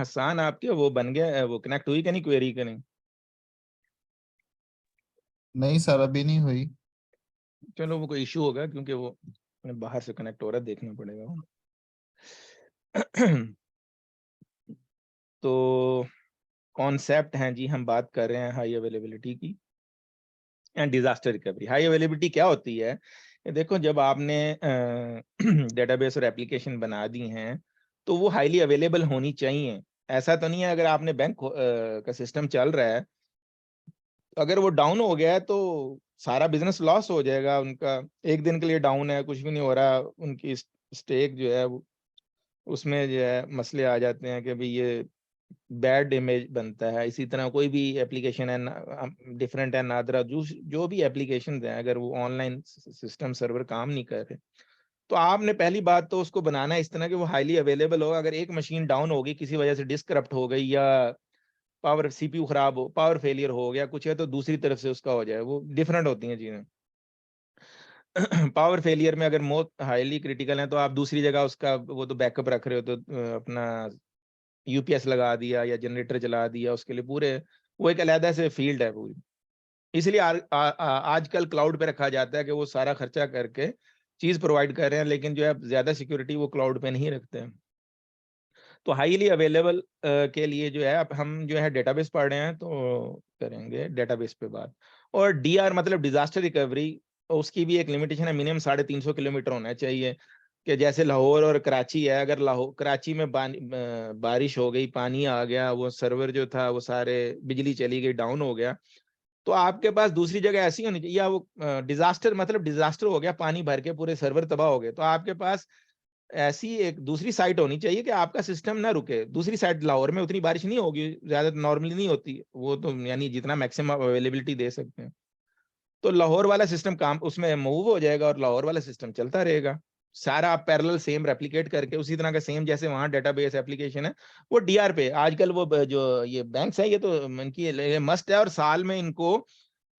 हसान आपके वो बन गया, वो कनेक्ट हुई कि नहीं क्वेरी के नहीं? नहीं सर, अभी नहीं हुई। चलो वो कोई इशू होगा, क्योंकि वो बाहर से कनेक्ट हो रहा है, देखना पड़ेगा वो। तो कॉन्सेप्ट हैं जी, हम बात कर रहे हैं हाई अवेलेबिलिटी की and disaster recovery. High availability क्या होती है? देखो, जब आपने डेटाबेस और एप्लीकेशन बना दी हैं तो वो हाईली अवेलेबल होनी चाहिए। ऐसा तो नहीं है अगर आपने बैंक का सिस्टम चल रहा है, अगर वो डाउन हो गया है तो सारा बिजनेस लॉस हो जाएगा उनका। एक दिन के लिए डाउन है, कुछ भी नहीं हो रहा, उनकी स्टेक जो है उसमें जो है मसले आ जाते हैं कि भाई ये बैड इमेज बनता है। इसी तरह कोई भी एप्लीकेशन है डिफरेंट है, नादरा जो भी एप्लीकेशन है, अगर वो ऑनलाइन सिस्टम सर्वर काम नहीं कर रहे, तो आपने पहली बात तो उसको बनाना है इस तरह कि वो हाईली अवेलेबल हो। अगर एक मशीन डाउन होगी किसी वजह से, डिस्क करप्ट हो गई या पावर सीपीयू खराब हो, पावर फेलियर हो गया कुछ है, तो दूसरी तरफ से उसका हो जाए, वो डिफरेंट होती हैं चीजें। पावर फेलियर में अगर मोस्ट हाईली क्रिटिकल है तो आप दूसरी जगह उसका वो तो बैकअप रख रहे हो, तो अपना यूपीएस लगा दिया या जनरेटर चला दिया उसके लिए पूरे, वो एक अलग से फील्ड है पूरी। इसलिए आजकल क्लाउड पे रखा जाता है कि वो सारा खर्चा करके चीज प्रोवाइड कर रहे हैं, लेकिन जो है ज्यादा सिक्योरिटी वो क्लाउड पे नहीं रखते हैं। तो हाईली अवेलेबल के लिए जो है, अब हम जो है डेटाबेस पढ़ रहे हैं तो करेंगे डेटाबेस पे बात। और डीआर मतलब डिजास्टर रिकवरी, उसकी भी एक लिमिटेशन है, मिनिमम 350 किलोमीटर होना चाहिए। कि जैसे लाहौर और कराची है, अगर लाहौर कराची में बारिश हो गई, पानी आ गया, वो सर्वर जो था वो सारे, बिजली चली गई, डाउन हो गया, तो आपके पास दूसरी जगह ऐसी होनी चाहिए, या वो डिजास्टर मतलब डिजास्टर हो गया, पानी भर के पूरे सर्वर तबाह हो गए, तो आपके पास ऐसी एक दूसरी साइट होनी चाहिए कि आपका सिस्टम ना रुके। दूसरी साइड लाहौर में उतनी बारिश नहीं होगी, ज्यादा नॉर्मली नहीं होती वो तो, यानी जितना मैक्सिमम अवेलेबिलिटी दे सकते हैं, तो लाहौर वाला सिस्टम काम उसमें मूव हो जाएगा और लाहौर वाला सिस्टम चलता रहेगा। सारा आप पैरेलल सेम रेप्लिकेट करके उसी तरह का सेम जैसे वहां डेटाबेस एप्लीकेशन है, वो डीआर पे आजकल वो जो ये बैंक्स है, ये तो इनकी मस्ट है, और साल में इनको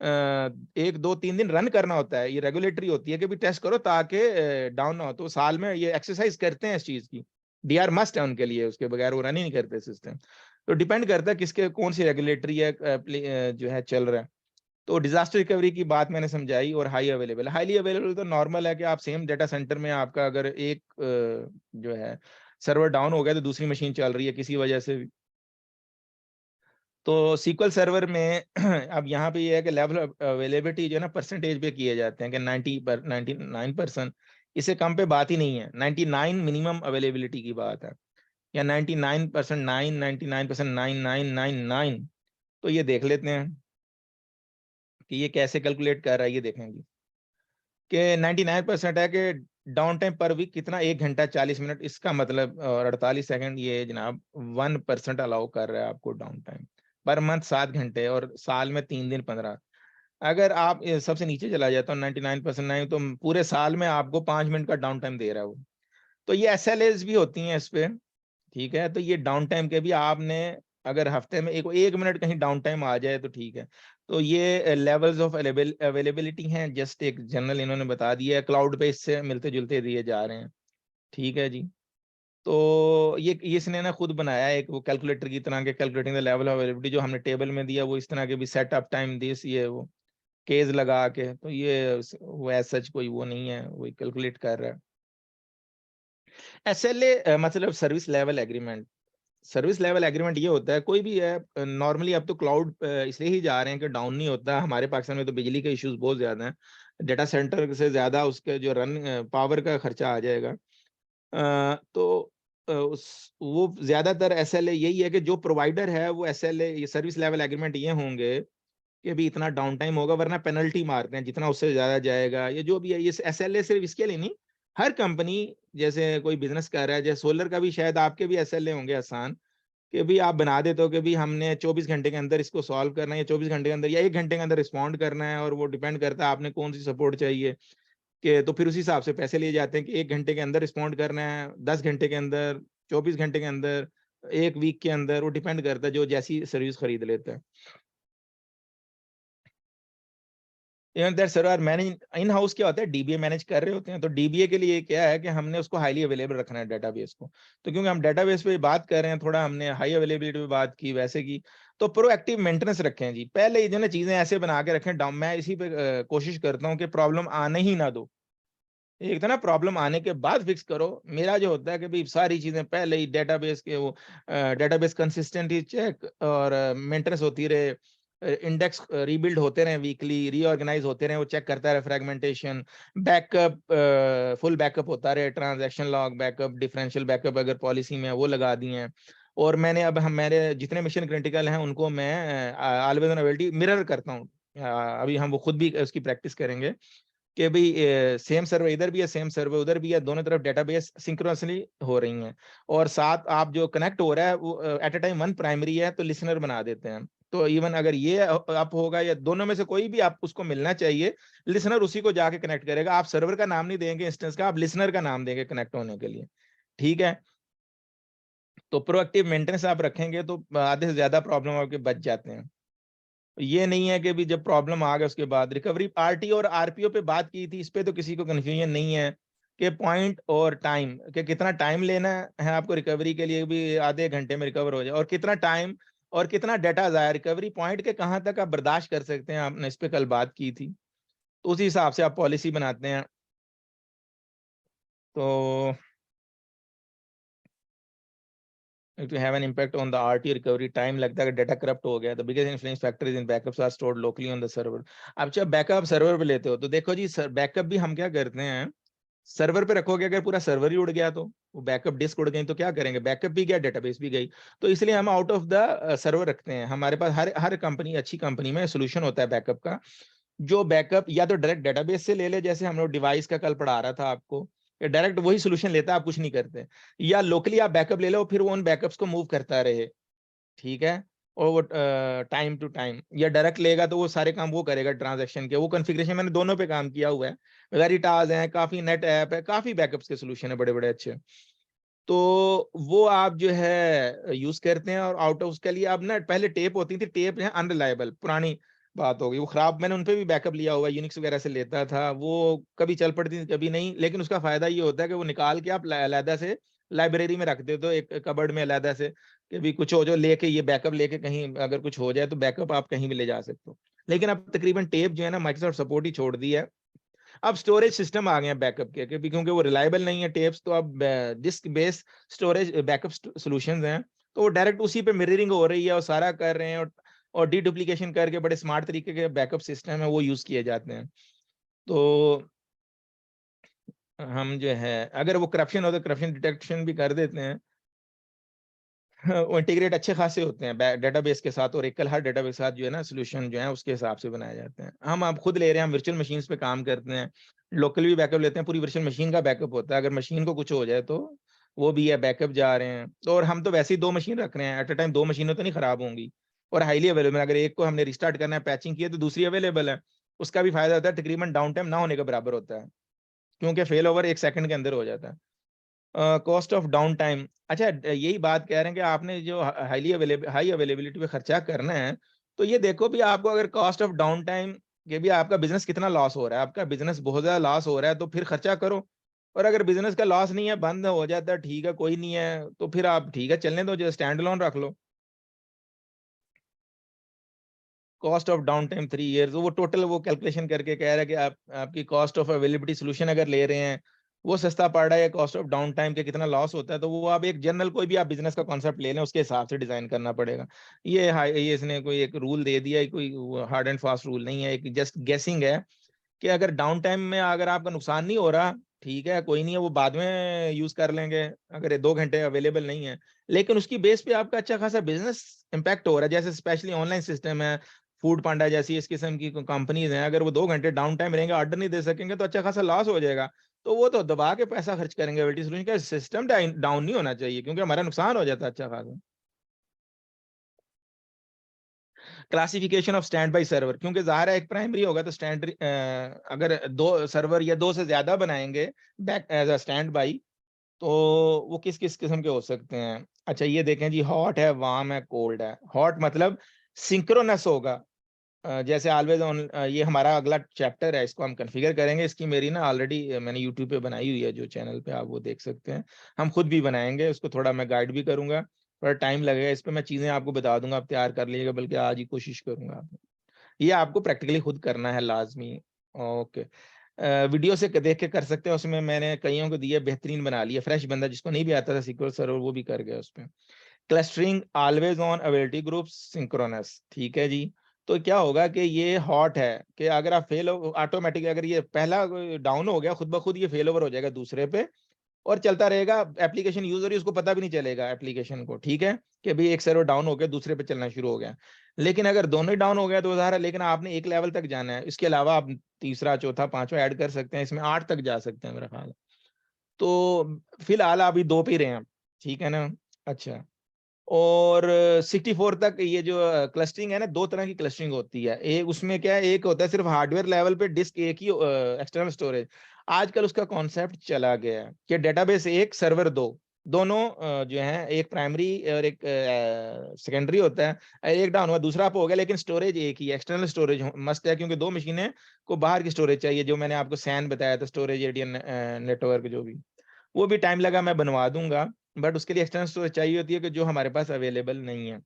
1 2 3 दिन रन करना होता है। ये रेगुलेटरी होती है कि भी टेस्ट करो ताकि डाउन ना हो, तो साल में ये एक्सरसाइज करते हैं इस चीज की। डीआर मस्ट है उनके लिए, उसके बगैर वो रन ही नहीं करते सिस्टम। तो डिपेंड करता है किसके कौन सी रेगुलेटरी है जो है चल रहा है। तो डिजास्टर रिकवरी की बात मैंने समझाई। और हाई अवेलेबल, हाईली अवेलेबल तो नॉर्मल है कि आप सेम डेटा सेंटर में आपका अगर एक जो है सर्वर डाउन हो गया तो दूसरी मशीन चल रही है किसी वजह से भी। तो सीक्वल सर्वर में अब यहाँ पे ये है कि लेवल अवेलेबिलिटी जो है ना परसेंटेज पे किए जाते हैं कि 99%, इससे कम पे बात ही नहीं है। 99 मिनिमम अवेलेबिलिटी की बात है, या 99% 99% 9999। तो ये देख लेते हैं कि ये कैसे कैलकुलेट कर रहा है, ये देखेंगे कि 99% है कि डाउन टाइम पर वीक कितना, 1 घंटा 40 मिनट, इसका मतलब और 48 सेकंड, ये जनाब 1% अलाउ कर रहा है आपको डाउन टाइम। पर मंथ 7 घंटे और साल में 3 दिन 15। अगर आप सबसे नीचे चला जाता हूँ 99% नहीं, तो पूरे साल में आपको 5 मिनट का डाउन टाइम दे रहा है वो। तो ये SLAs भी होती हैं इस पे, ठीक है। तो ये डाउन टाइम के भी आपने, अगर हफ्ते में 1 मिनट कहीं डाउन टाइम आ जाए तो ठीक है। तो ये लेवल्स ऑफ अवेलेबिलिटी हैं, जस्ट एक जनरल इन्होंने बता दिया है, क्लाउड पे इससे मिलते जुलते दिए जा रहे हैं, ठीक है जी। तो ये इसने ना खुद बनाया है एक वो कैलकुलेटर की तरह के, calculating the level of availability, जो हमने टेबल में दिया वो इस तरह के भी, सेटअप टाइम दिस, ये वो केस लगा के, तो ये वो एज सच कोई वो नहीं है, वही कैलकुलेट कर रहा है। SLA मतलब service level agreement. Service level agreement ये होता है, कोई भी है नॉर्मली, अब तो क्लाउड इसलिए ही जा रहे हैं कि डाउन नहीं होता। हमारे पाकिस्तान में तो बिजली के इश्यूज बहुत ज्यादा हैं, डेटा सेंटर से ज्यादा उसके जो रन पावर का खर्चा आ जाएगा। तो उस वो ज्यादातर SLA यही है कि जो प्रोवाइडर है वो SLA, ये सर्विस लेवल एग्रीमेंट ये होंगे कि भी इतना डाउन टाइम होगा, वरना पेनल्टी मारते हैं जितना उससे ज्यादा जाएगा। ये जो भी है, ये SLA सिर्फ इसके लिए नहीं, हर कंपनी जैसे कोई बिजनेस कर रहा है, जैसे सोलर का भी शायद आपके भी SLA होंगे आसान, कि भी आप बना देते हो कि भी हमने 24 घंटे के अंदर इसको सॉल्व करना है, या 24 घंटे के अंदर, या 1 घंटे के अंदर रिस्पॉन्ड करना है, और वो डिपेंड करता है आपने कौन सी सपोर्ट चाहिए। कि तो फिर उसी हिसाब से पैसे लिए जाते हैं कि 1 घंटे के अंदर रिस्पॉन्ड करना है, 10 घंटे के अंदर, 24 घंटे के अंदर, 1 वीक के अंदर, वो डिपेंड करता है जो जैसी सर्विस खरीद लेता है। Even that server manage in house क्या होता है, डीबीए मैनेज कर रहे होते हैं। तो डीबीए के लिए क्या है कि हमने उसको हाईली अवेलेबल रखना है डेटाबेस को। तो क्योंकि हम डेटाबेस पे बात कर रहे हैं, थोड़ा हमने हाई अवेलेबिलिटी पे बात की वैसे की, तो प्रोएक्टिव मेंटेनेंस रखें जी। पहले जो ना चीजें ऐसे बना के रखें डाउन, मैं इसी पे कोशिश करता हूँ कि प्रॉब्लम आने ही ना दो। एक था ना प्रॉब्लम आने के बाद फिक्स करो। मेरा जो होता है कि भाई सारी चीजें पहले ही डेटाबेस के वो डेटाबेस कंसिस्टेंटली चेक और मेंटेनेंस होती रहे, इंडेक्स रीबिल्ड होते रहे, वीकली रीऑर्गेनाइज होते रहे, वो चेक करता रहे फ्रेगमेंटेशन, बैकअप फुल बैकअप होता रहे, transaction log backup, differential backup अगर पॉलिसी में है, वो लगा दिए हैं। और मैंने अब हम मेरे जितने मिशन क्रिटिकल हैं उनको मैं ऑलवेज ऑन अवेलेबिलिटी मिरर करता हूँ। अभी हम वो खुद भी उसकी प्रैक्टिस करेंगे कि भाई सेम सर्वर इधर भी है, सेम सर्वर उधर भी है, दोनों तरफ डेटाबेस सिंक्रोनसली हो रही हैं। और साथ आप जो कनेक्ट हो रहा है वो at a time one primary है तो लिसनर बना देते हैं। तो इवन अगर ये अप होगा या दोनों में से कोई भी आप उसको मिलना चाहिए, लिसनर उसी को जाके कनेक्ट करेगा। आप सर्वर का नाम नहीं देंगे इंस्टेंस का, आप लिसनर का नाम देंगे कनेक्ट होने के लिए। ठीक है, तो प्रोएक्टिव मेंटेनेंस आप रखेंगे तो आधे से ज्यादा प्रॉब्लम आपके बच जाते हैं। ये नहीं है कि भी जब प्रॉब्लम आ गया उसके बाद रिकवरी। आरटी और आरपीओ पे बात की थी, इस पे तो किसी को कंफ्यूजन नहीं है कि पॉइंट और टाइम कि कितना टाइम लेना है आपको रिकवरी के लिए, भी आधे घंटे में रिकवर हो जाए, और कितना टाइम और कितना डाटा जाए, रिकवरी पॉइंट के कहाँ तक आप बर्दाश्त कर सकते हैं, आपने इस पे कल बात की थी। तो उसी हिसाब से आप पॉलिसी बनाते हैं। तो to have an impact on the RT recovery time, लगता है कि डेटा करप्ट हो गया। The biggest influence factor is in backups are stored locally on the server। अब जब बैकअप सर्वर पे लेते हो तो देखो जी, बैकअप भी हम क्या करते हैं, सर्वर पे रखोगे, अगर पूरा सर्वर ही उड़ गया तो वो बैकअप डिस्क उड़ गई तो क्या करेंगे, बैकअप भी गया डेटाबेस भी गई। तो इसलिए हम आउट ऑफ द सर्वर रखते हैं। हमारे पास हर हर कंपनी, अच्छी कंपनी में सोल्यूशन होता है बैकअप का। जो बैकअप या तो डायरेक्ट डेटाबेस से ले ले, जैसे हम लोग डिवाइस का कल पढ़ा रहा था आपको, डायरेक्ट वही सोल्यूशन लेता है, आप कुछ नहीं करते। या लोकली आप बैकअप ले लो, फिर वो उन बैकअप्स को मूव करता रहे। ठीक है, और वो टाइम टू टाइम, या डायरेक्ट लेगा तो वो सारे काम वो करेगा ट्रांजैक्शन के। वो कॉन्फ़िगरेशन मैंने दोनों पे काम किया हुआ है। वेरिटास है, काफी नेट ऐप है, काफी बैकअप्स के सोल्यूशन है बड़े बड़े अच्छे। तो वो आप जो है यूज करते हैं। और आउट ऑफ उसके लिए अब ना पहले टेप होती थी, टेप है अनरिलायबल, पुरानी बात हो गई, वो खराब। मैंने उनपे भी बैकअप लिया हुआ है, यूनिक्स वगैरह से लेता था, वो कभी चल पड़ती थी कभी नहीं। लेकिन उसका फायदा ये होता है कि वो निकाल के आप अलहदा से लाइब्रेरी में रख देते हो, एक कबर्ड में अलहदा से, कि भी कुछ हो जो लेके, ये बैकअप लेके कहीं अगर कुछ हो जाए तो बैकअप आप कहीं भी ले जा सकते हो। लेकिन अब तकरीबन टेप जो है ना माइक्रोसॉफ्ट सपोर्ट ही छोड़ दी है। अब स्टोरेज सिस्टम आ गए हैं बैकअप के, क्योंकि वो रिलायबल नहीं है टेप्स, तो अब disk based storage backup solutions हैं। तो वो डायरेक्ट उसी पे मिररिंग हो रही है और सारा कर रहे हैं, और डीडुप्लीकेशन करके बड़े स्मार्ट तरीके के बैकअप सिस्टम है वो यूज किए जाते हैं। तो हम जो है अगर वो करप्शन हो तो करप्शन डिटेक्शन भी कर देते हैं। वो इंटीग्रेट अच्छे खासे होते हैं डेटाबेस के साथ, और एकल हर डेटाबेस के साथ जो है ना सोल्यूशन जो है उसके हिसाब से बनाए जाते हैं। हम आप खुद ले रहे हैं, हम वर्चुअल मशीन्स पे काम करते हैं, लोकल भी बैकअप लेते हैं, पूरी वर्चुअल मशीन का बैकअप होता है। अगर मशीन को कुछ हो जाए तो वो भी है, बैकअप जा रहे हैं। तो और हम तो वैसे ही 2 मशीन रख रहे हैं एट अ टाइम, 2 मशीनें तो नहीं खराब होंगी, और हाईली अवेलेबल। अगर एक को हमने रिस्टार्ट करना है, पैचिंग की है, तो दूसरी अवेलेबल है। उसका भी फायदा होता है, तकरीबन डाउन टाइम ना होने के बराबर होता है, क्योंकि फेल ओवर 1 सेकंड के अंदर हो जाता है। कॉस्ट ऑफ डाउन टाइम, अच्छा यही बात कह रहे हैं कि आपने जो हाई अवेलेबिलिटी पे खर्चा करना है, तो ये देखो भी आपको अगर कॉस्ट ऑफ डाउन टाइम के भी आपका बिजनेस कितना लॉस हो रहा है, आपका बिजनेस बहुत ज्यादा लॉस हो रहा है तो फिर खर्चा करो। और अगर बिजनेस का लॉस नहीं है, बंद हो जाता है, ठीक है कोई नहीं है, तो फिर आप ठीक है चलने दो, जो स्टैंड लोन रख लो। Cost of downtime 3 years, वो टोटल वो कैलकुलेशन करके कह रहा है कि आप आपकी कॉस्ट ऑफ अवेलेबिलिटी सोल्यूशन अगर ले रहे हैं, वो सस्ता पड़ रहा है, कॉस्ट ऑफ डाउन टाइम के कितना लॉस होता है, तो वो आप एक जनरल कोई भी आप बिजनेस का कॉन्सेप्ट ले लें, उसके हिसाब से डिजाइन करना पड़ेगा। ये इसने कोई एक रूल दे दिया है, कोई हार्ड एंड फास्ट रूल नहीं है, एक जस्ट गेसिंग है कि अगर डाउन टाइम में अगर आपका नुकसान नहीं हो रहा, ठीक है कोई नहीं है, वो बाद में यूज कर लेंगे अगर ये 2 घंटे अवेलेबल नहीं है। लेकिन उसकी बेस पे आपका अच्छा खासा बिजनेस इम्पैक्ट हो रहा है, जैसे स्पेशली ऑनलाइन सिस्टम है, फूड पांडा जैसी इस किस्म की कंपनीज हैं, अगर वो 2 घंटे डाउन टाइम रहेंगे, ऑर्डर नहीं दे सकेंगे, तो अच्छा खासा लॉस हो जाएगा। तो वो तो दबा के पैसा खर्च करेंगे। वेल्टी सोल्यूशन का सिस्टम डाउन नहीं होना चाहिए, क्योंकि हमारा नुकसान हो जाता है अच्छा खासा। Classification of stand by server, क्योंकि ज़ाहिर है एक प्राइमरी होगा तो स्टैंड, अगर 2 सर्वर या 2 से ज्यादा बनाएंगे back as a standby, तो वो किस किस किस्म के हो सकते हैं। अच्छा ये देखें जी, हॉट है, वार्म है, कोल्ड है। हॉट मतलब सिंक्रोनस होगा, जैसे ऑलवेज ऑन, ये हमारा अगला चैप्टर है, इसको हम कॉन्फ़िगर करेंगे। इसकी मेरी ना ऑलरेडी मैंने यूट्यूब पे बनाई हुई है, जो चैनल पे आप वो देख सकते हैं। हम खुद भी बनाएंगे उसको, थोड़ा मैं गाइड भी करूंगा, थोड़ा टाइम लगेगा इस पे, मैं चीज़ें आपको बता दूंगा, आप तैयार कर लीजिएगा, बल्कि आज ही कोशिश करूंगा। ये आपको प्रैक्टिकली खुद करना है लाजमी। ओके, वीडियो से देख के कर सकते हैं, उसमें मैंने कईयों को दिया, बेहतरीन बना लिया। फ्रेश बंदा जिसको नहीं भी आता था सीक्वल सर्वर, वो भी कर गया उसपे। Clustering always on availability group synchronous, ठीक है जी। तो क्या होगा कि ये हॉट है कि अगर आप फेल ऑटोमेटिक, अगर ये पहला डाउन हो गया, खुद ब खुद ये फेल ओवर हो जाएगा दूसरे पे, और चलता रहेगा। एप्लीकेशन यूजर ही उसको पता भी नहीं चलेगा एप्लीकेशन को, ठीक है, कि भाई एक सर्वर डाउन हो गया, दूसरे पे चलना शुरू हो गया। लेकिन अगर दोनों ही डाउन हो गया तो ज़ाहिर है, लेकिन आपने एक लेवल तक जाना है, इसके अलावा आप तीसरा चौथा पांचवा ऐड कर सकते हैं, इसमें 8 तक जा सकते हैं मेरा ख्याल है। तो फिलहाल अभी 2 पे ही रहे हैं, ठीक है ना। अच्छा, और 64 तक ये जो क्लस्टरिंग है ना, 2 तरह की क्लस्टरिंग होती है। एक उसमें क्या है, एक होता है सिर्फ हार्डवेयर लेवल पे डिस्क एक ही, एक्सटर्नल स्टोरेज। आजकल उसका कॉन्सेप्ट चला गया है कि डेटाबेस एक, सर्वर दो, दोनों जो है, एक प्राइमरी और एक सेकेंडरी होता है। एक डाउन हुआ, दूसरा अप हो गया, लेकिन स्टोरेज एक ही, एक्सटर्नल स्टोरेज मस्ट है, क्योंकि 2 मशीनें को बाहर की स्टोरेज चाहिए, जो मैंने आपको सैन बताया था, स्टोरेज एरिया नेटवर्क, जो भी, वो भी टाइम लगा, मैं बनवा दूंगा, बट उसके लिए एक्सटर्नल स्टोरेज चाहिए होती है, कि जो हमारे पास अवेलेबल नहीं है।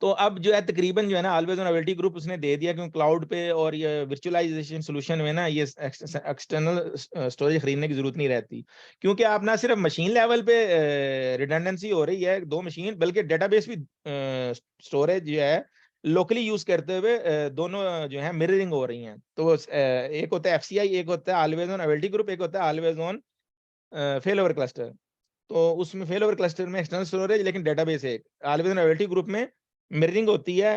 तो अब जो है तकरीबन जो है ना, ऑलवेज ऑन अवेलेबिलिटी ग्रुप उसने दे दिया, क्योंकि क्लाउड पे और ये वर्चुअलाइजेशन सोल्यूशन में ना, ये एक्सटर्नल स्टोरेज खरीदने की जरूरत नहीं रहती, क्योंकि आप ना सिर्फ मशीन लेवल पे रिडंडेंसी हो रही है, 2 मशीन, बल्कि डेटाबेस भी स्टोरेज जो है लोकली यूज करते हुए दोनों जो है मिररिंग हो रही हैं। तो एक होता है एफसीआई, एक होता है ऑलवेज ऑन अवेलेबिलिटी ग्रुप, एक होता है always on fail over cluster. तो उसमें फेल ओवर क्लस्टर में एक्सटर्नल स्टोरेज, लेकिन डेटाबेस एक, ऑलवेज एन अवेलेबिलिटी ग्रुप में मिररिंग होती है।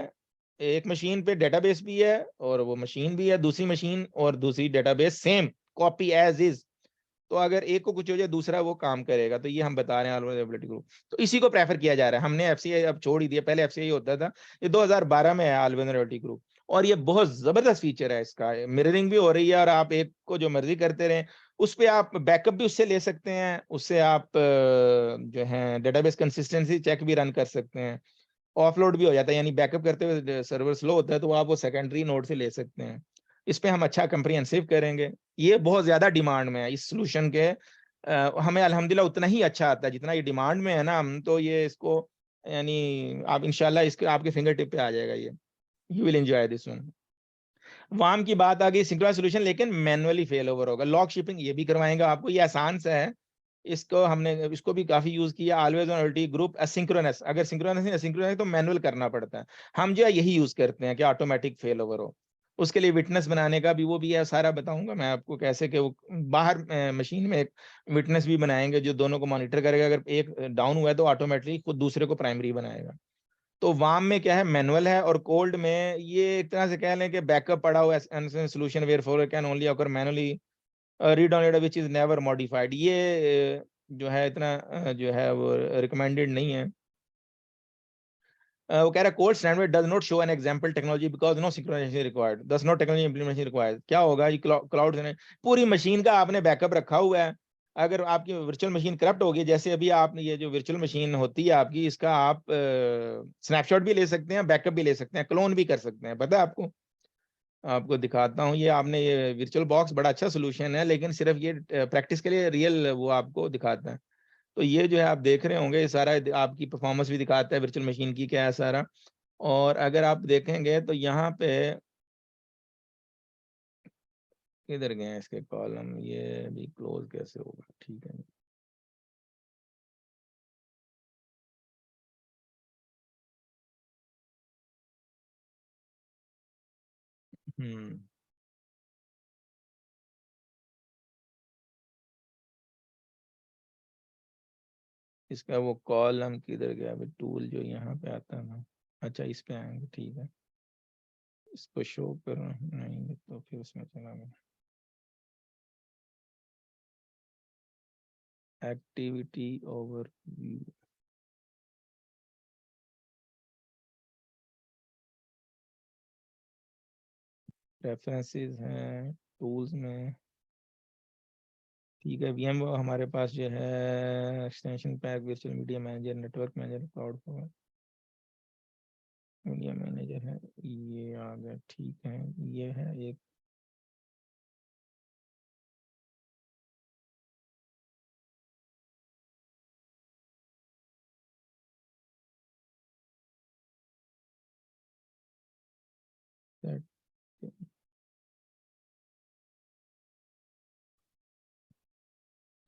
एक मशीन पे डेटाबेस भी है, और वो मशीन भी है, दूसरी मशीन और दूसरी database same copy as is. तो अगर एक को कुछ हो जाए, दूसरा वो काम करेगा। तो ये हम बता रहे हैं ऑलवेज अवेलेबिलिटी ग्रुप। तो इसी को प्रेफर किया जा रहा है। हमने एफसीआई अब छोड़ ही दिया, पहले एफसीआई होता था। ये 2012 में है ऑलवेज अवेलेबिलिटी ग्रुप, और ये बहुत जबरदस्त फीचर है इसका। मिररिंग भी हो रही है, और आप एक को जो मर्जी करते रहें, उस पे आप बैकअप भी उससे ले सकते हैं, उससे आप जो है डेटाबेस कंसिस्टेंसी चेक भी रन कर सकते हैं। ऑफलोड भी हो जाता है, यानी बैकअप करते हुए सर्वर स्लो होता है, तो आप वो सेकेंडरी नोड से ले सकते हैं। इस पे हम अच्छा कंप्रिहेंसिव करेंगे। ये बहुत ज्यादा डिमांड में है इस सोल्यूशन के। हमें अल्हम्दुलिल्लाह उतना ही अच्छा आता है जितना ये डिमांड में है ना। हम तो ये इसको, यानी आप इंशाल्लाह इसके आपके फिंगर टिप पे आ जाएगा ये। You will enjoy this one. वाम की बात आ गई, सिंक्रोनाइज सॉल्यूशन लेकिन मैनुअली फेल ओवर होगा। लॉग शिपिंग ये भी करवाएंगे आपको, ये आसान सा है। इसको हमने इसको भी काफी यूज किया। Always on availability group asynchronous, अगर सिंक्रोनस नहीं एसिंक्रोनस तो मैनुअल करना पड़ता है। हम जो है यही यूज करते हैं कि ऑटोमेटिक फेल ओवर हो। उसके लिए विटनेस बनाने का भी वो भी है, सारा बताऊंगा मैं आपको कैसे, कि वो बाहर मशीन में एक विटनेस भी बनाएंगे, जो दोनों को मॉनिटर करेगा। अगर एक डाउन हुआ है तो ऑटोमेटिकली खुद दूसरे को प्राइमरी बनाएगा। तो वाम में क्या है, मैनुअल है, और कोल्ड में ये एक तरह से कह लें कि बैकअप पड़ा हुआ है solution where for can only occur manually read on which is never modified. ये जो है इतना जो है वो रिकमेंडेड नहीं है। वो कह रहा है code standard does not show an example technology because no synchronisation required, thus no technology implementation required. क्या होगा, ये क्लाउड से पूरी मशीन का आपने बैकअप रखा हुआ है। अगर आपकी वर्चुअल मशीन करप्ट होगी, जैसे अभी आपने ये जो वर्चुअल मशीन होती है आपकी, इसका आप स्नैपशॉट भी ले सकते हैं, बैकअप भी ले सकते हैं, क्लोन भी कर सकते हैं। पता है आपको? आपको दिखाता हूँ। ये आपने ये वर्चुअल बॉक्स बड़ा अच्छा सोल्यूशन है, लेकिन सिर्फ ये प्रैक्टिस के लिए रियल वो आपको दिखाता है। तो ये जो है आप देख रहे होंगे, ये सारा आपकी परफॉर्मेंस भी दिखाता है वर्चुअल मशीन की क्या है सारा। और अगर आप देखेंगे तो यहाँ पे किधर गए हैं इसके कॉलम, ये भी क्लोज कैसे होगा, ठीक है। हम्म, इसका वो कॉलम किधर गया अभी, टूल जो यहाँ पे आता है ना। अच्छा, इस पे आएंगे, ठीक है। इसको शो कर नहीं तो फिर उसमें चला गया। एक्टिविटी ओवरव्यू, रेफरेंसेस हैं टूल्स में, ठीक है। वीएम हमारे पास जो है extension pack, virtual media manager, network manager, cloud media manager है, ये आ गया, ठीक है। ये है एक,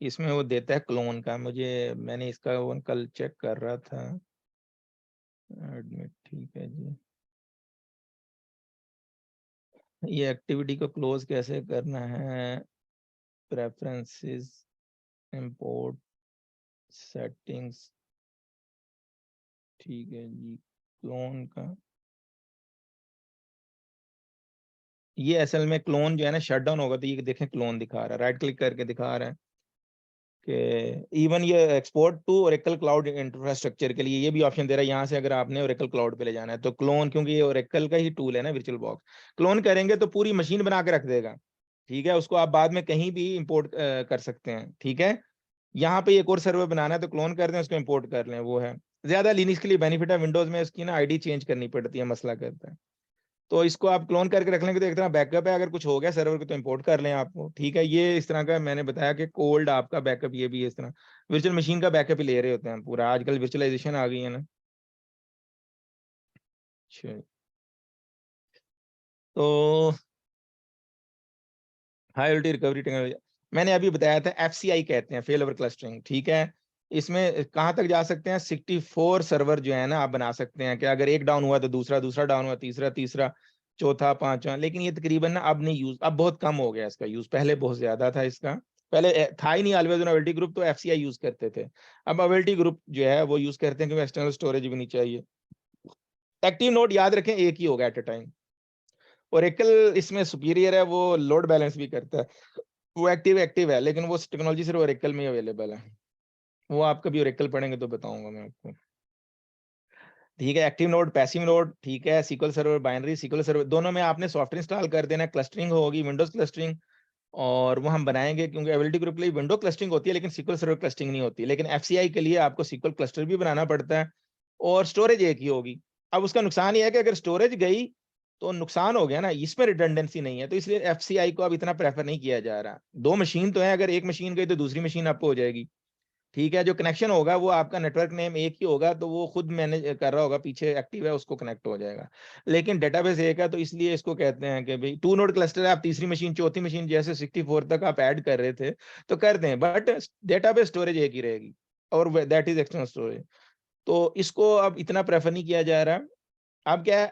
इसमें वो देता है क्लोन का, मुझे मैंने इसका वो कल चेक कर रहा था। एडमिट, ठीक है जी। ये एक्टिविटी को क्लोज कैसे करना है, प्रेफरेंसेस, इंपोर्ट, सेटिंग्स, ठीक है जी। क्लोन का ये असल में क्लोन जो है ना शट डाउन होगा तो ये देखें क्लोन दिखा रहा है, राइट क्लिक करके दिखा रहा है कि इवन ये export to Oracle cloud infrastructure के लिए ये भी ऑप्शन दे रहा है। यहाँ से अगर आपने ओरेकल क्लाउड पे ले जाना है तो क्लोन, क्योंकि ये ओरेकल का ही टूल है ना वर्चुअल बॉक्स, क्लोन करेंगे तो पूरी मशीन बना के रख देगा। ठीक है, उसको आप बाद में कहीं भी इंपोर्ट कर सकते हैं। ठीक है, यहाँ पे एक और सर्वर बनाना है तो क्लोन कर दें, उसको इंपोर्ट कर लें, वो है। ज्यादा लिनक्स के लिए बेनिफिट है, विंडोज में उसकी ना आईडी चेंज करनी पड़ती है, मसला करता है। तो इसको आप क्लोन करके रख लेंगे तो एक तरह बैकअप है, अगर कुछ हो गया सर्वर को तो इंपोर्ट कर लें आपको। ठीक है, ये इस तरह का मैंने बताया कि कोल्ड आपका बैकअप, ये भी इस तरह वर्चुअल मशीन का बैकअप ही ले रहे होते हैं पूरा, आजकल वर्चुअलाइजेशन आ गई है ना। अच्छा, तो हाई एबिलिटी रिकवरी टेक्नोलॉजी मैंने अभी बताया था, एफसीआई कहते हैं, फेल ओवर क्लस्टरिंग। ठीक है, इसमें कहाँ तक जा सकते हैं, 64 सर्वर जो है ना आप बना सकते हैं कि अगर एक डाउन हुआ तो दूसरा, दूसरा डाउन हुआ तीसरा, तीसरा चौथा, पांचवा। लेकिन ये तकरीबन ना अब नहीं यूज, अब बहुत कम हो गया इसका यूज, पहले बहुत ज्यादा था इसका। पहले था ही नहीं ऑलवेज ऑन अवेलेबिलिटी ग्रुप, तो एफसीआई यूज करते थे। अब अवेलेबिलिटी ग्रुप जो है वो यूज करते हैं क्योंकि एक्सटर्नल स्टोरेज भी नहीं चाहिए। एक्टिव नोड याद रखें एक ही होगा एट अ टाइम। और एकल इसमें सुपीरियर है, वो लोड बैलेंस भी करता है। वो एक्टिव एक्टिव है, लेकिन वो टेक्नोलॉजी सिर्फ ओरेकल में ही अवेलेबल है। वो आप कभी ओरेकल पढ़ेंगे तो बताऊंगा मैं आपको। ठीक है, एक्टिव नोड, पैसिव नोड, ठीक है, SQL server, binary SQL server, दोनों में आपने सॉफ्टवेयर इंस्टॉल कर देना है। क्लस्टरिंग होगी, विंडोज क्लस्टरिंग, और वो हम बनाएंगे क्योंकि एबिलिटी ग्रुप के लिए विंडो क्लस्टरिंग होती है लेकिन सीक्वल सर्वर क्लस्टरिंग नहीं होती। लेकिन एफसीआई के लिए आपको सीक्वल क्लस्टर भी बनाना पड़ता है, और स्टोरेज एक ही होगी। अब उसका नुकसान ये है कि अगर स्टोरेज गई तो नुकसान हो गया ना, इसमें रिडंडेंसी नहीं है, तो इसलिए एफसीआई को अब इतना प्रेफर नहीं किया जा रहा। दो मशीन तो है, अगर एक मशीन गई तो दूसरी मशीन आपको हो जाएगी। ठीक है, जो कनेक्शन होगा वो आपका नेटवर्क नेम एक ही होगा, तो वो खुद मैनेज कर रहा होगा, पीछे एक्टिव है उसको कनेक्ट हो जाएगा। लेकिन डेटाबेस एक है, तो इसलिए इसको कहते हैं कि भाई टू नोड क्लस्टर है, आप तीसरी मशीन चौथी मशीन जैसे 64 तक आप ऐड कर रहे थे तो कर दें, बट डेटाबेस स्टोरेज एक ही रहेगी, और दैट इज एक्सटर्नल स्टोरेज। तो इसको अब इतना प्रेफर नहीं किया जा रहा। अब क्या है,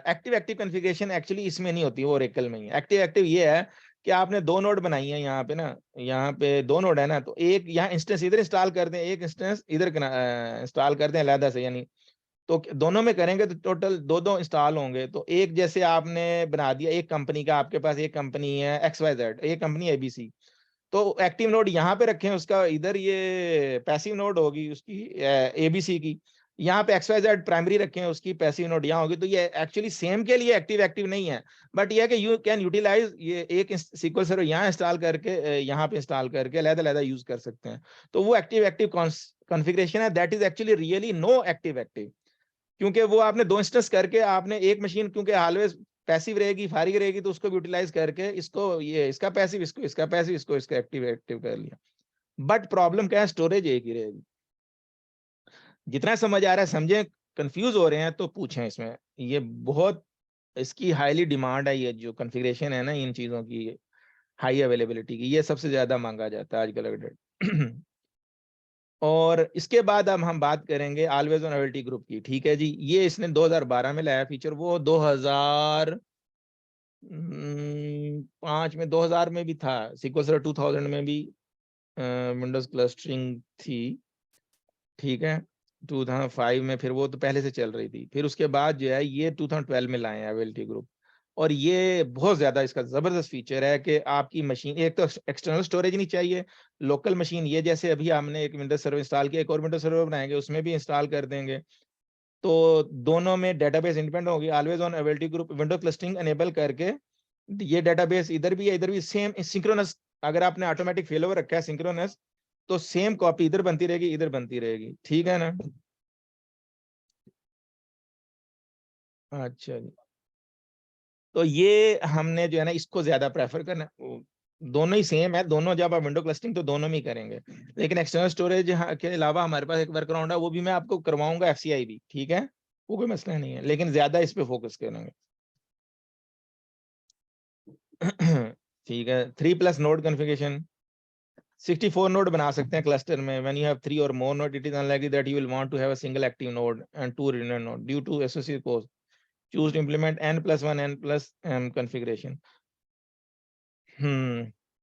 एक्टिव एक्टिव कॉन्फ़िगरेशन एक्चुअली इसमें नहीं होती, वो ओरेकल में ही है। एक्टिव एक्टिव ये है कि आपने दो नोड बनाई है यहाँ पे ना, यहाँ पे दो नोड है ना, तो एक यहाँ इंस्टेंस इधर इंस्टॉल कर दें, एक इंस्टेंस इधर इंस्टॉल कर दें अलहदा से, यानी तो दोनों में करेंगे तो टोटल दो दो इंस्टॉल होंगे। तो एक जैसे आपने बना दिया एक कंपनी का, आपके पास एक कंपनी है XYZ, एक कंपनी ABC, तो एक्टिव नोड यहाँ पे रखें उसका, इधर ये पैसिव नोड होगी उसकी ABC की, यहाँ पे XYZ प्राइमरी रखें उसकी पैसिव नोड यहाँ होगी। तो ये एक्चुअली सेम के लिए एक्टिव एक्टिव नहीं है, बट ये है कि यू कैन यूटिलाइज ये एक सीक्वल सर्वर यहाँ इंस्टॉल करके यहाँ पे इंस्टॉल करके अलग-अलग यूज कर सकते हैं। तो वो एक्टिव एक्टिव कॉन्फ़िगरेशन है, that is actually really no active active, क्योंकि वो आपने दो इंस्टेंस करके आपने एक मशीन, क्योंकि ऑलवेज पैसिव रहेगी, फारिग रहेगी, तो उसको यूटिलाइज करके इसको ये इसका पैसिव, इसको इसका पैसिव, इसको इसका एक्टिव एक्टिव कर लिया। बट प्रॉब्लम क्या है, स्टोरेज एक ही रहेगी। जितना समझ आ रहा है समझें, कंफ्यूज हो रहे हैं तो पूछें। इसमें ये बहुत इसकी हाईली डिमांड है, ये जो कॉन्फ़िगरेशन है ना इन चीजों की, हाई अवेलेबिलिटी की, ये सबसे ज्यादा मांगा जाता है आजकल अपडेट। और इसके बाद अब हम बात करेंगे ऑलवेज ऑन अवेलेबिलिटी ग्रुप की। ठीक है जी, ये इसने 2012 में लाया फीचर, वो 2005 में, 2000 में भी था, सीक्वल सर्वर 2000 में भी विंडोज क्लस्टरिंग थी। ठीक है, 2005 में, फिर वो तो पहले से चल रही थी। फिर उसके बाद जो है ये 2012 में लाए हैं अवेलेबिलिटी ग्रुप, और ये बहुत ज्यादा इसका जबरदस्त फीचर है कि आपकी मशीन, एक तो एक्सटर्नल स्टोरेज नहीं चाहिए, लोकल मशीन, ये जैसे अभी हमने एक विंडोज सर्वर इंस्टॉल किया, एक और विंडोज सर्वर बनाएंगे उसमें भी इंस्टॉल कर देंगे, तो दोनों में डेटाबेस इंडिपेंडेंट होगी। Always on availability group window clustering enable करके ये डेटाबेस इधर भी है इधर भी सेम सिंक्रोनस, अगर आपने ऑटोमेटिक फेल ओवर रखा है सिंक्रोनस, तो सेम कॉपी इधर बनती रहेगी इधर बनती रहेगी। ठीक है ना। अच्छा जी, तो ये हमने जो है ना इसको ज्यादा प्रेफर करना। दोनों ही सेम है, दोनों जब आप विंडो क्लस्टरिंग तो दोनों में ही करेंगे, लेकिन एक्सटर्नल स्टोरेज के अलावा हमारे पास एक वर्कअराउंड है, वो भी मैं आपको करवाऊंगा एफसीआई भी, ठीक है, वो कोई मसला नहीं है, लेकिन ज्यादा इस पे फोकस करेंगे। ठीक है, 3+ नोड कॉन्फ़िगरेशन, 64 नोड बना सकते हैं क्लस्टर में। When you have 3 or more node, it is unlikely that you will want to have a single active node and 2 redundant node due to associated cost. Choose to implement n+1 n+m configuration.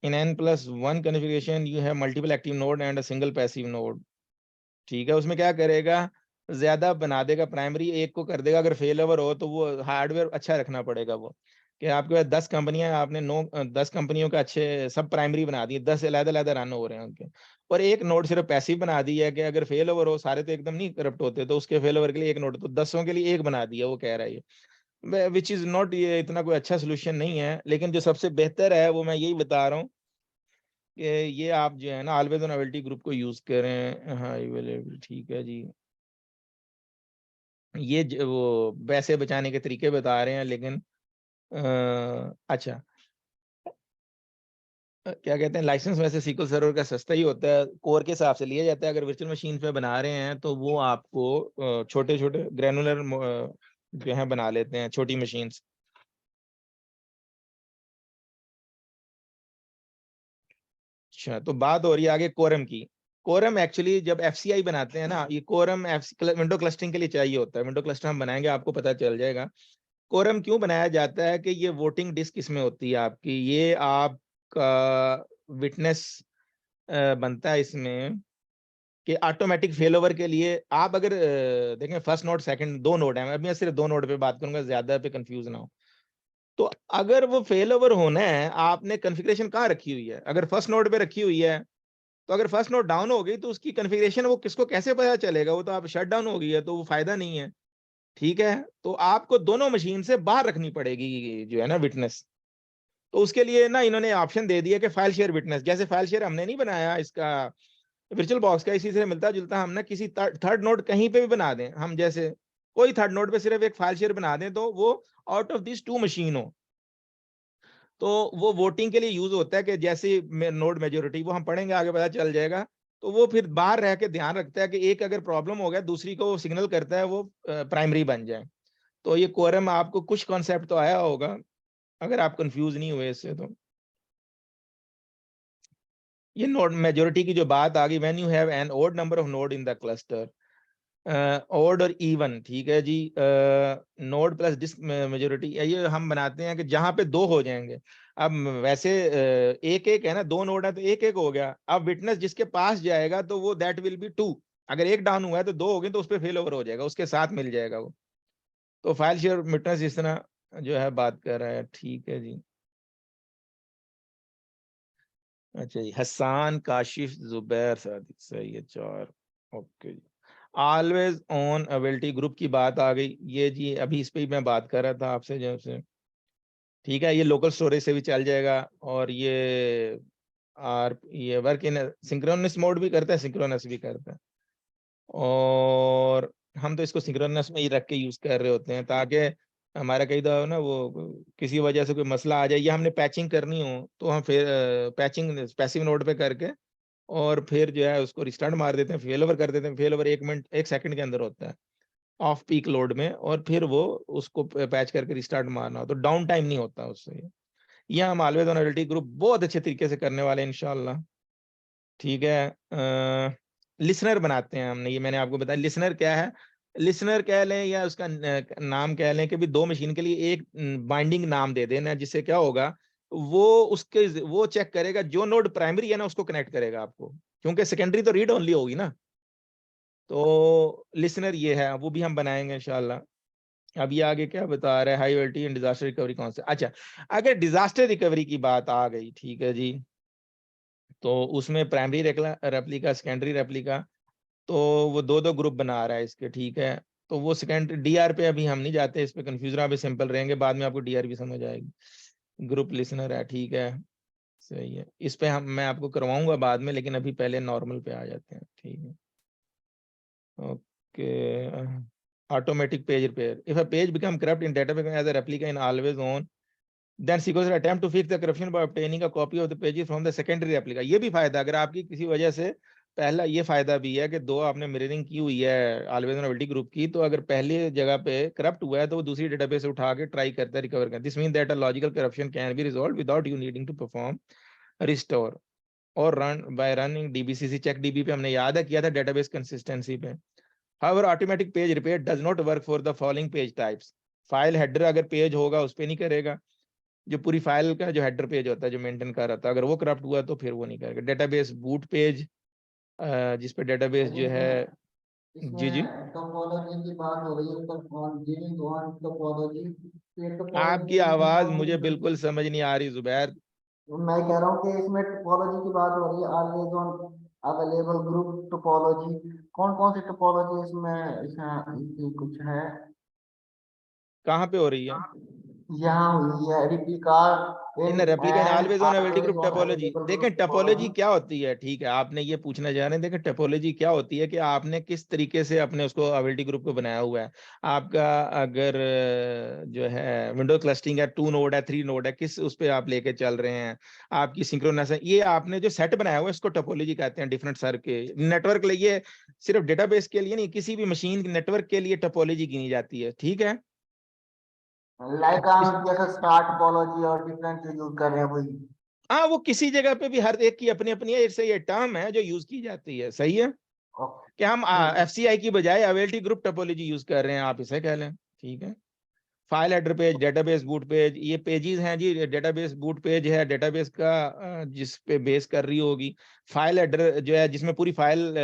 In n+1 configuration you have multiple active node and a single passive node. ठीक है, उसमें क्या करेगा, ज्यादा बना देगा, primary एक को कर देगा, अगर फेल ओवर हो तो वो हार्डवेयर अच्छा रखना पड़ेगा, वो कि आपके पास 10 कंपनियां, आपने 10 कंपनियों का अच्छे सब प्राइमरी बना दिए, 10 अलग-अलग रन हो रहे हैं उनके, और एक नोड सिर्फ पैसिव बना दी है कि अगर फेल ओवर हो, सारे तो एकदम नहीं करप्ट होते, तो उसके फेल ओवर के लिए एक नोड, तो 10 के लिए एक बना दिया, वो कह रहा है ये, विच इज नॉट, ये इतना कोई अच्छा सोल्यूशन नहीं है, लेकिन जो सबसे बेहतर है वो मैं यही बता रहा हूँ कि ये आप जो है ना ऑलवेज ऑन अवेलेबिलिटी ग्रुप को यूज करें। हाँ अवेलेबल, ठीक है जी, ये वो पैसे बचाने के तरीके बता रहे हैं, लेकिन अच्छा, क्या कहते हैं, लाइसेंस वैसे सीक्वल सर्वर का सस्ता ही होता है, कोर के हिसाब से लिया जाता है, अगर वर्चुअल मशीन पे बना रहे हैं तो वो आपको छोटे छोटे ग्रैनुलर जो है बना लेते हैं, छोटी मशीन्स। अच्छा, तो बात हो रही है आगे कोरम की। कोरम एक्चुअली जब एफसीआई बनाते हैं ना, ये कोरम विंडो क्लस्टरिंग के लिए चाहिए होता है, विंडो क्लस्टर हम बनाएंगे आपको पता चल जाएगा। कोरम क्यों बनाया जाता है कि ये वोटिंग डिस्क इसमें होती है आपकी, ये आपका विटनेस बनता है इसमें, कि ऑटोमेटिक फेल ओवर के लिए आप अगर देखें फर्स्ट नोड सेकंड, दो नोड है, अभी मैं सिर्फ दो नोड पे बात करूंगा, ज्यादा पे कंफ्यूज ना हो। तो अगर वो फेल ओवर होना है, आपने कॉन्फ़िगरेशन कहाँ रखी हुई है, अगर फर्स्ट नोड पे रखी हुई है, तो अगर फर्स्ट नोड डाउन हो गई तो उसकी कॉन्फ़िगरेशन वो किसको कैसे पता चलेगा, वो तो आप शट डाउन हो गई है, तो वो फायदा नहीं है। ठीक है, तो आपको दोनों मशीन से बाहर रखनी पड़ेगी जो है ना विटनेस। तो उसके लिए ना इन्होंने ऑप्शन दे दिया कि फाइल शेयर विटनेस, जैसे फाइल शेयर हमने नहीं बनाया इसका वर्चुअल बॉक्स का, इसी से मिलता जुलता हम ना किसी थर्ड नोड कहीं पे भी बना दें, हम जैसे कोई थर्ड नोड पे सिर्फ एक फाइल शेयर बना दें, तो वो out of this two machine हो, तो वो वोटिंग के लिए यूज होता है कि जैसे नोड मेजोरिटी, वो हम पढ़ेंगे आगे पता चल जाएगा, तो वो फिर बाहर रह के ध्यान रखता है कि एक अगर प्रॉब्लम हो गया, दूसरी को वो सिग्नल करता है, वो प्राइमरी बन जाए। तो ये कोरम आपको कुछ कॉन्सेप्ट तो आया होगा, अगर आप कंफ्यूज नहीं हुए इससे तो। ये नोड मेजोरिटी की जो बात आ गई, when you have an odd number of node in the cluster, odd और इवन, ठीक है जी, नोड प्लस डिस्क मेजोरिटी, ये हम बनाते हैं कि जहां पे दो हो जाएंगे। अब वैसे एक एक है ना, दो नोड है तो एक एक हो गया, अब विटनेस जिसके पास जाएगा तो वो दैट विल बी टू, अगर एक डाउन हुआ है तो दो हो गए, तो उस पर फेल ओवर हो जाएगा, उसके साथ मिल जाएगा वो। तो फाइल शेयर विटनेस इस तरह जो है बात कर रहा है, ठीक है जी। अच्छा जी, हसान, काशिफ, जुबैर, सादिक, सही है, चार। ओके जी, ऑलवेज ऑन अवेलेबिलिटी ग्रुप की बात आ गई, ये जी अभी इस पे ही मैं बात कर रहा था आपसे जब से। ठीक है, ये लोकल स्टोरेज से भी चल जाएगा, और ये वर्क इन सिंक्रोनस मोड भी करता है, सिंक्रोनस भी करता है, और हम तो इसको सिंक्रोनस में ही रख के यूज कर रहे होते हैं, ताकि हमारा कई दफा ना वो किसी वजह से कोई मसला आ जाए, या हमने पैचिंग करनी हो, तो हम फिर पैचिंग पैसिव नोड पे करके और फिर जो है उसको रिस्टार्ट मार देते हैं, फेल ओवर कर देते हैं, फेल ओवर 1 मिनट 1 सेकंड के अंदर होता है ऑफ पीक लोड में, और फिर वो उसको पैच करके रिस्टार्ट मारना हो, तो डाउन टाइम नहीं होता उससे। ये हम ऑलवेज ऑन अवेलेबिलिटी ग्रुप बहुत अच्छे तरीके से करने वाले हैं इंशाल्लाह। ठीक है, लिसनर बनाते हैं हमने, ये मैंने आपको बताया, लिसनर क्या है, लिसनर कह लें या उसका नाम कह लें कि भी दो मशीन के लिए एक बाइंडिंग नाम दे देना, जिससे क्या होगा, वो उसके वो चेक करेगा, जो नोड प्राइमरी है ना उसको कनेक्ट करेगा आपको, क्योंकि सेकेंडरी तो रीड ओनली होगी ना। तो लिसनर ये है, वो भी हम बनाएंगे इंशाल्लाह। अब ये आगे क्या बता रहा है, high voltage and disaster recovery कौन से, अच्छा, अगर डिजास्टर रिकवरी की बात आ गई, ठीक है जी, तो उसमें प्राइमरी रेप्लिका, सेकेंडरी रेप्लिका, तो वो दो दो ग्रुप बना रहा है इसके, ठीक है। तो वो सेकेंड डीआर पे अभी हम नहीं जाते, इस पे कंफ्यूजन, अभी सिंपल रहेंगे, बाद में आपको डीआर भी समझ आएगी। ग्रुप लिसनर है, ठीक है, सही है, इस पे हम मैं आपको करवाऊंगा बाद में, लेकिन अभी पहले नॉर्मल पे आ जाते हैं, ठीक है। Okay, automatic page repair. If a page become corrupt in database as a replica in always on, then sequencer attempt to fix the corruption by obtaining a copy of the pages from the secondary replica. ये भी फायदा, अगर आपकी किसी वजह से, पहला ये फायदा भी है कि दो आपने मिररिंग की हुई है ऑलवेज ऑन एबिलिटी ग्रुप की, तो अगर पहले जगह पे करप्ट हुआ है तो वो दूसरी डेटाबेस से उठा के ट्राई करता है रिकवर करता है. This mean that a logical corruption can be resolve without you needing to perform restore or run by running DBCC check DB पे हमने याद है किया था डेटाबेस कंसिस्टेंसी पे. However, automatic page repair does not work for the following page types. File header अगर page होगा उस पे नहीं करेगा, जो पूरी फाइल का जो हेडर पेज होता है जो मेंटेन कर रहा था, अगर वो करप्ट हुआ तो फिर वो नहीं करेगा. डेटाबेस बूट पेज, जिस पे डेटाबेस जो है, जी जी, इसमें टोपोलॉजी की बात हो रही है, गिविंग ऑन टोपोलॉजी, ये आपकी टोपोलॉजी आवाज हम मुझे बिल्कुल समझ नहीं आ रही जुबैर. मैं कह रहा हूँ कि इसमें टोपोलॉजी की बात हो रही है, always on available group topology, कौन कौन सी टोपोलॉजी इसमें इसमें कुछ है? कहाँ पे हो रही है? यहाँ हुई है replica in in replica in and always on ability always group on topology. Available देखें ग्रुप टोपोलॉजी टोपोलॉजी। क्या होती है, ठीक है, आपने ये पूछना चाह रहे हैं. देखें टोपोलॉजी क्या होती है कि आपने किस तरीके से अपने उसको एबिलिटी ग्रुप को बनाया हुआ है. आपका अगर जो है विंडो क्लस्टरिंग है, 2 नोड है, 3 नोड है, किस उस पे आप लेके चल रहे हैं, आपकी सिंक्रोनस है, ये आपने जो सेट बनाया हुआ है इसको टोपोलॉजी कहते हैं. डिफरेंट सर के नेटवर्क के लिए, सिर्फ डेटाबेस के लिए नहीं, किसी भी मशीन नेटवर्क के लिए टोपोलॉजी गिनी जाती है. ठीक है. लाइक हम जैसे स्टार टोपोलॉजी और डिफरेंट यूज कर रहे हैं वही। हाँ, वो किसी जगह पे भी हर एक की अपनी अपनी है, इससे ये टर्म है जो यूज की जाती है. सही है कि हम एफसीआई की बजाय अवेलिटी ग्रुप टोपोलॉजी यूज कर रहे हैं, आप इसे कह लें. ठीक है. File header page, database boot page, ये पेजेस हैं जी. डेटाबेस बूट पेज है डेटाबेस का जिस पे बेस कर रही होगी. फाइल हेडर जो है जिसमें पूरी फाइल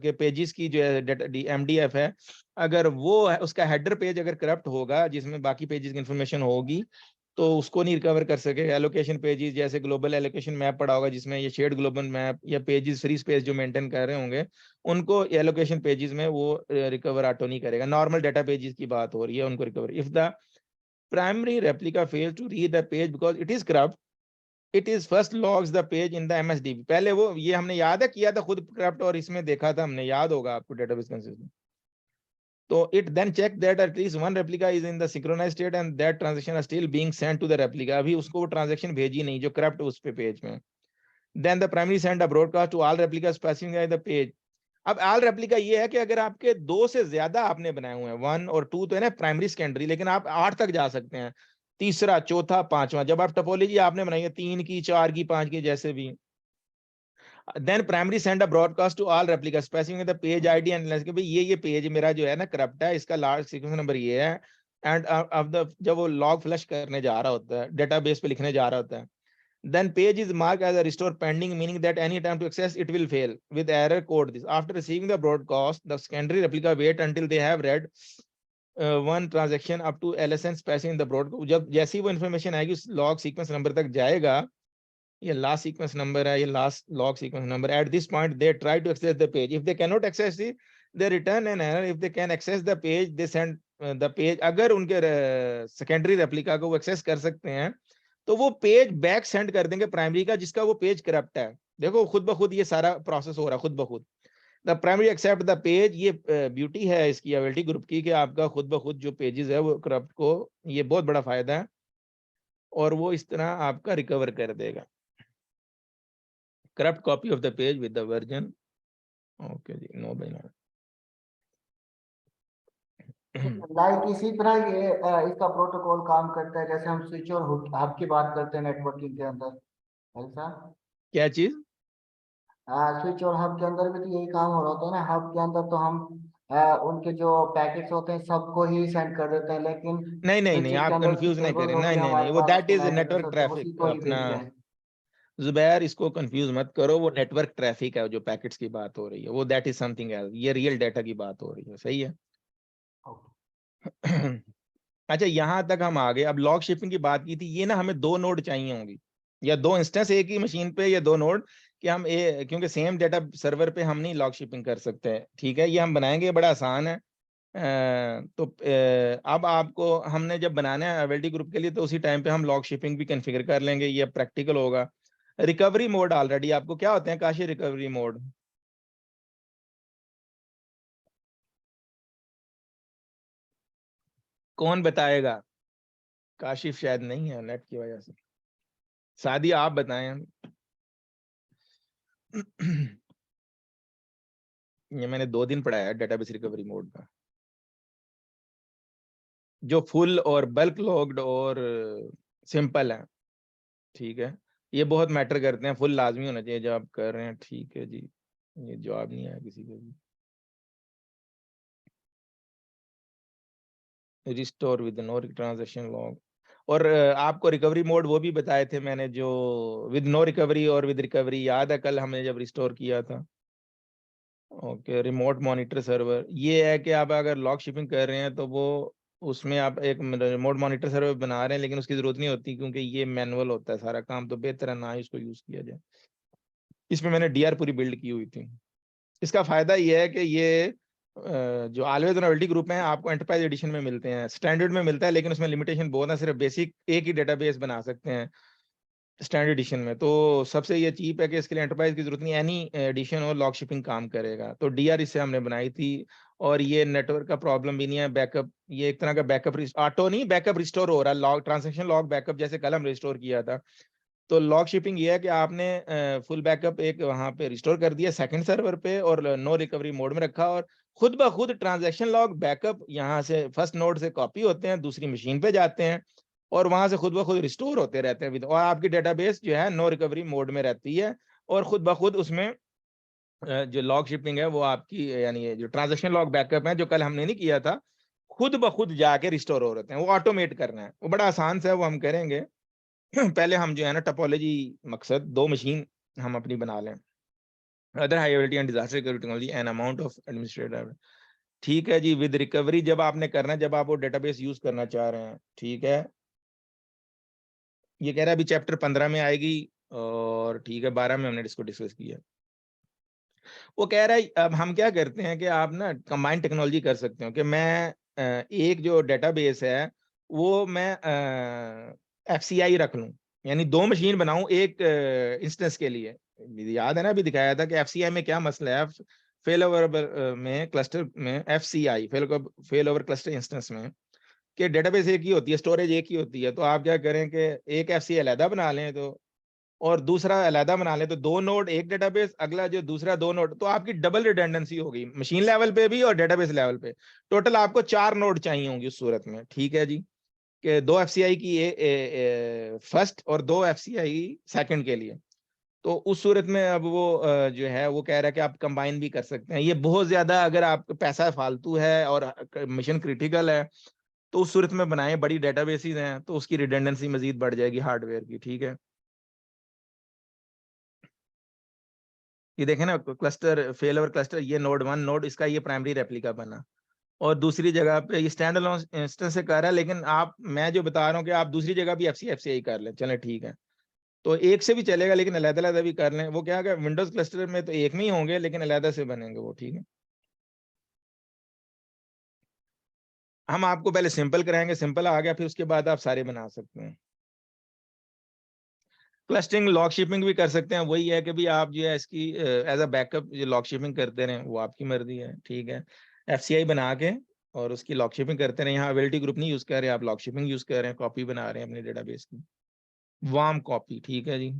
के पेजेस की जो है एमडीएफ है, अगर वो है उसका हेडर पेज अगर करप्ट होगा जिसमें बाकी पेजेस की इंफॉर्मेशन होगी तो उसको नहीं रिकवर कर सकेगा. एलोकेशन पेजेस जैसे ग्लोबल एलोकेशन मैप पड़ा होगा जिसमें ये शेयर्ड ग्लोबल मैप या पेजेस फ्री स्पेस जो मेंटेन कर रहे होंगे, उनको एलोकेशन पेजेस में वो रिकवर ऑटो नहीं करेगा. नॉर्मल डेटा पेजेस की बात हो रही है, उनको recover. If the primary replica fails to read the page because it is corrupt, it is first logs the page in the MSDB. पहले वो ये हमने याद है किया था खुद corrupt और इसमें देखा था हमने, याद होगा आपको database consistent. तो it then check that at least one replica is in the synchronized state and that transaction is still being sent to the replica. अभी उसको वो transaction भेजी नहीं जो corrupt उस पे पेज में. Then the primary send a broadcast to all replicas specifying the page. अब ऑल रेप्लिका ये है कि अगर आपके 2 से ज्यादा आपने बनाए हुए हैं, 1 और 2 तो है ना प्राइमरी सेकेंडरी, लेकिन आप 8 तक जा सकते हैं, तीसरा चौथा पांचवा, जब आप टोपोलॉजी आपने बनाई है 3 की 4 की 5 की जैसे भी, then primary send a broadcast to all replica specifying the page ID and कि भाई ये पेज मेरा जो है ना करप्ट है, इसका लास्ट सीक्वेंस नंबर ये है. एंड अब द जब वो लॉग फ्लश करने जा रहा होता है, डेटाबेस पे लिखने जा रहा होता है, then page is marked as a restore pending, meaning that any attempt to access it will fail with error code. This after receiving the broadcast, the secondary replica wait until they have read one transaction up to LSN specifying the broadcast. जब जैसी वो information आएगी उस log sequence number तक जाएगा, ये last sequence number है, ये last log sequence number. At this point they try to access the page. If they cannot access it, they return an error. If they can access the page, they send the page. अगर उनके secondary replica को वो access कर सकते हैं तो वो page back send कर देंगे प्राइमरी का जिसका वो पेज करप्ट है. देखो खुद ब खुद ये सारा प्रोसेस हो रहा है खुद ब खुद. The primary accept the page, ये ब्यूटी है इसकी अवेलिटी ग्रुप की कि आपका खुद ब खुद जो पेजेस है वो करप्ट को, ये बहुत बड़ा फायदा है और वो इस तरह आपका रिकवर कर देगा. Corrupt copy of the page with the version. Okay जी, नो बाय नो. लाइक इसी तरह ये इसका प्रोटोकॉल काम करता है जैसे हम स्विच और हब की बात करते हैं नेटवर्किंग के अंदर, ऐसा? क्या चीज? स्विच और हब के अंदर भी तो यही काम हो रहा होता है ना। हब के अंदर तो हम उनके जो पैकेट्स होते हैं सबको ही सेंड कर देते हैं, लेकिन नहीं नहीं नहीं, स्विचेस के आप अंदर कंफ्यूज नहीं टेबल्स करें. होती नहीं है नहीं हमारे नहीं, वो पास, दैट उसके इज मैक एड्रेस नेटवर्क होते हैं, उसी ट्रैफिक को ही अपना. भेजते हैं। जुबैर इसको कंफ्यूज मत करो, वो नेटवर्क ट्रैफिक है जो पैकेट्स की बात हो रही है, वो दैट इज समथिंग एल्स. ये रियल डाटा की बात हो रही है. सही है. अच्छा, यहां तक हम आ गए. अब लॉग शिपिंग की बात की थी, ये ना हमें 2 नोड चाहिए होंगी या 2 इंस्टेंस एक ही मशीन पे या 2 नोड, कि हम क्योंकि सेम डेटा सर्वर पे हम नहीं लॉग शिपिंग कर सकते. ठीक है, ये हम बनाएंगे, बड़ा आसान है. तो अब आपको हमने जब बनाना है अवेलिटी ग्रुप के लिए तो उसी टाइम पे हम लॉग शिपिंग भी कॉन्फ़िगर कर लेंगे, ये प्रैक्टिकल होगा. रिकवरी मोड ऑलरेडी आपको क्या होते हैं काशी रिकवरी मोड? कौन बताएगा? काशिफ शायद नहीं है नेट की वजह से। सादी आप बताएं। ये मैंने 2 दिन पढ़ाया है डेटाबेस रिकवरी मोड का, जो फुल और बल्क लॉग्ड और सिंपल है। ठीक है, ये बहुत मैटर करते हैं। फुल लाजमी होना चाहिए जो आप कर रहे हैं। ठीक है जी, ये जवाब नहीं आया किसी को भी। Restore with no transaction log, और आपको रिकवरी मोड वो भी बताए थे मैंने, जो विद नो रिकवरी और विद रिकवरी, याद है कल हमने जब रिस्टोर किया था। ओके, रिमोट मॉनिटर सर्वर, ये है कि आप अगर लॉग शिपिंग कर रहे हैं तो वो उसमें आप एक रिमोट मॉनिटर सर्वर बना रहे हैं, लेकिन उसकी जरूरत नहीं होती क्योंकि ये मैनुअल होता है सारा काम, तो बेहतर है ना ही इसको यूज किया जाए। इसमें मैंने डीआर पूरी बिल्ड की हुई थी। इसका फायदा ये है कि ये जो ऑलवेज ऑन अवेलेबिलिटी ग्रुप है आपको एंटरप्राइज एडिशन में मिलते हैं, स्टैंडर्ड में मिलता है लेकिन उसमें लिमिटेशन बहुत है, सिर्फ बेसिक एक ही डेटाबेस बना सकते हैं स्टैंडर्ड एडिशन में। तो सबसे ये चीप है कि इसके लिए एंटरप्राइज की जरूरत नहीं, एनी एडिशन और लॉग शिपिंग काम करेगा। तो डीआर इससे हमने बनाई थी, और ये नेटवर्क का प्रॉब्लम भी नहीं है। बैकअप, ये एक तरह का बैकअप, ऑटो नहीं, बैकअप रिस्टोर हो रहा है, लॉग ट्रांजेक्शन लॉग बैकअप जैसे कल हम रिस्टोर किया था। तो लॉग शिपिंग ये है कि आपने फुल बैकअप एक वहां पे रिस्टोर कर दिया सेकंड सर्वर पे, और नो रिकवरी मोड में रखा, और खुद ब खुद ट्रांजैक्शन लॉग बैकअप यहाँ से फर्स्ट नोड से कॉपी होते हैं, दूसरी मशीन पे जाते हैं, और वहां से खुद ब खुद रिस्टोर होते रहते हैं। और आपकी डेटाबेस जो है नो रिकवरी मोड में रहती है, और खुद ब खुद उसमें जो लॉग शिपिंग है वो आपकी, यानी ये जो ट्रांजैक्शन लॉग बैकअप है जो कल हमने नहीं किया था, खुद ब खुद जाके रिस्टोर हो रहते हैं। वो ऑटोमेट करना है, वो बड़ा आसान से है, वो हम करेंगे। पहले हम जो है ना टोपोलॉजी, मकसद 2 मशीन हम अपनी बना लें, other high availability and disaster recovery technology and amount of administrative. ठीक है जी, विद रिकवरी जब आपने करना है, जब आप वो डेटाबेस यूज करना चाह रहे हैं। ठीक है, ये कह रहा है अभी चैप्टर 15 में आएगी, और ठीक है 12 में हमने इसको डिस्कस किया। वो कह रहा है अब हम क्या करते हैं कि आप ना कंबाइंड टेक्नोलॉजी कर सकते हो, कि मैं एक जो डेटाबेस है वो मैं एफसीआई रख लूं, यानी 2 मशीन बनाऊं एक इंस्टेंस के लिए। याद है ना, अभी दिखाया था कि एफसीआई में क्या मसला है, फेल ओवर में, क्लस्टर में, FCI fail over cluster instance में, कि डेटाबेस एक ही होती है, स्टोरेज एक ही होती है। तो आप क्या करें कि एक एफसीआई अलहदा बना लें, तो और दूसरा अलहदा बना लें, तो 2 नोड एक डेटाबेस, अगला जो दूसरा 2 नोड, तो आपकी डबल रिडंडेंसी होगी मशीन लेवल पे भी और डेटाबेस लेवल पे। टोटल आपको 4 नोड चाहिए होंगी उस सूरत में। ठीक है जी, कि 2 एफसीआई की फर्स्ट और 2 एफसीआई सेकंड के लिए। तो उस सूरत में अब वो जो है वो कह रहा है कि आप कंबाइन भी कर सकते हैं। ये बहुत ज्यादा, अगर आपका पैसा फालतू है और मिशन क्रिटिकल है तो उस सूरत में बनाएं, बड़ी डेटाबेसेस हैं तो उसकी रिडंडेंसी मजीद बढ़ जाएगी हार्डवेयर की। ठीक है, ये देखें ना, क्लस्टर फेल ओवर क्लस्टर, ये नोड 1 नोड, इसका ये प्राइमरी रेप्लिका बना, और दूसरी जगह पे ये स्टैंड अलोन इंस्टेंस से कर रहा है। लेकिन आप, मैं जो बता रहा हूँ कि आप दूसरी जगह भी एफसीआई कर लें, चलें ठीक है, तो एक से भी चलेगा लेकिन अलग-अलग भी कर लें। वो क्या है, विंडोज क्लस्टर में तो एक में ही होंगे लेकिन अलग से बनेंगे वो। ठीक है, हम आपको पहले सिंपल कराएंगे, सिंपल आ गया फिर उसके बाद आप सारे बना सकते हैं। क्लस्टरिंग लॉग शिपिंग भी कर सकते हैं, वही है कि भी आप जो है इसकी एज अ बैकअप जो लॉग शिपिंग करते रहें, वो आपकी मर्जी है। ठीक है, एफसीआई बना के और उसकी लॉग शिपिंग करते रहें। यहाँ अवेलेबिलिटी ग्रुप नहीं यूज कर रहे, आप लॉग शिपिंग यूज कर रहे हैं, कॉपी बना रहे हैं अपने डेटाबेस की, वार्म कॉपी। ठीक है जी,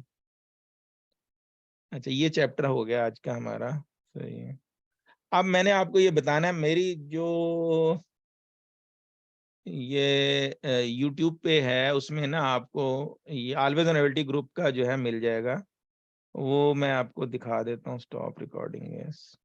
अच्छा ये चैप्टर हो गया आज का हमारा। सही है, अब मैंने आपको ये बताना है, मेरी जो ये यूट्यूब पे है उसमें ना आपको ये ऑलवेज ऑन अवेलेबिलिटी ग्रुप का जो है मिल जाएगा, वो मैं आपको दिखा देता हूँ। Stop recording, yes.